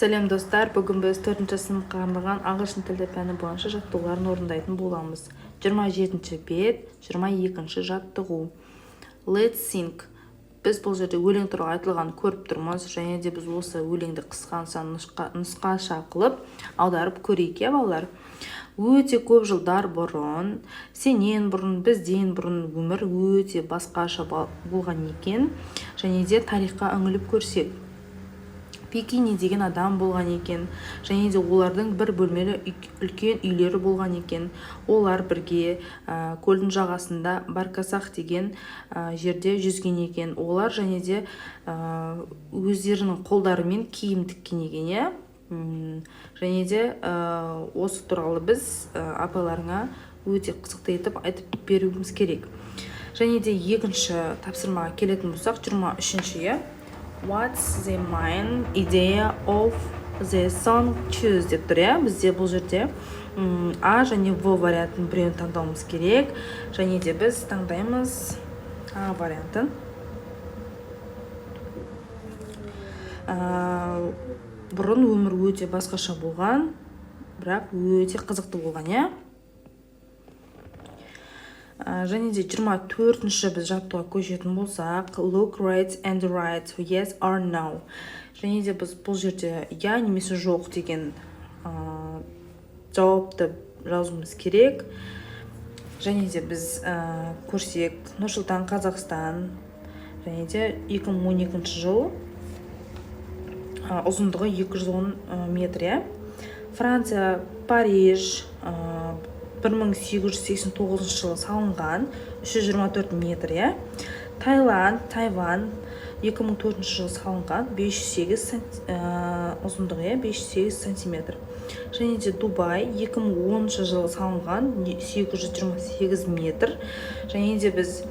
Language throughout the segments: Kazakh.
Сәлем достар, бүгін біз 4-ші сыныпқа арналған ағылшын тілі пәні бойынша жаттығуларын орындайтын боламыз. 27-ші бет, 22-ші жаттығу. Let's sing. Біз бұл жерде өлең туралы айтылған көріп тұрмыз, және де біз осы өлеңді қысқаша нұсқаша қылып аударып көрейік, балалар. Өте көп жылдар бұрын, сенен бұрын, бізден бұрын өмір өте басқаша болған екен, және де тарихқа үңіліп көрсек. Пекине деген адам болған екен, және де олардың бір бөлмелі үлкен үйлері болған екен. Олар бірге көлдің жағасында Баркасақ деген жерде жүзген екен. Олар және де өздерінің қолдарымен киім тіккен екен, және де осы туралы біз апайларыңа өте қызықты етіп айтып беруіміз керек. Және де екінші тапсырмаға келетін болсақ, 23-ші. What's the main idea of the song choose деп тұр, бізде бұл жерде А және В вариантын біреуін таңдауымыз керек, және де біз таңдаймыз А вариантын. Бұрын өмір өте басқаша болған, бірақ өте қызықты болған, Және де 24-ші біз жаттыға көшетін болсақ, look right and right, yes or no. Және де біз бұл жерде я немесе жоқ деген жауапты жазуымыз керек. Және де біз көрсек, Нұрсұлтан, Қазақстан, және де 2012 жыл, ұзындығы 210 метр. Франция, Париж, 1889 жылы салынған, 324 метр. Таиланд, Тайвань, 2004 жылы салынған, 508 ұзындығы, 508 сантиметр. Және де Дубай, 2010 жылы салынған, 828 метр. Және де біз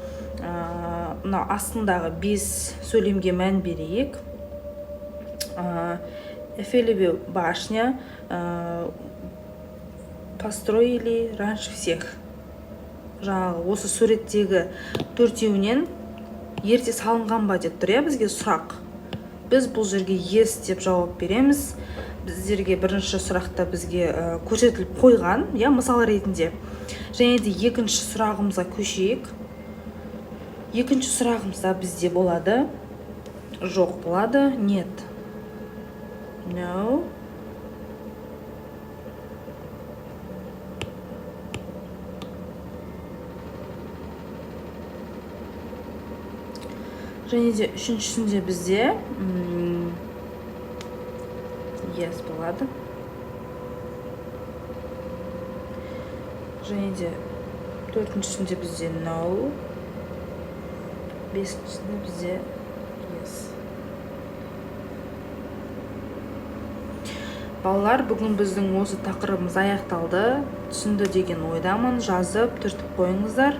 астындағы 5 сөйлемге мән берейік. Эфелеве башня построили раньше всех. Жаңағы осы суреттегі төртеуінен ерте салынған ба деп тұр, бізге сұрақ. Біз бұл жерге yes деп жауап береміз. Біздерге бірінші сұрақта бізге көрсетіліп қойған, мысал ретінде. Және де екінші сұрағымызға көшейік. Екінші сұрағымызда бізде болады жоқ болады, нет. No. Және де үшіншісінде бізде yes болады. Және де төртіншісінде бізде no. Бесіншісінде бізде yes. Балалар, бүгін біздің осы тақырыбымыз аяқталды. Түсінді деген ойдамын, жазып түртіп қойыңыздар.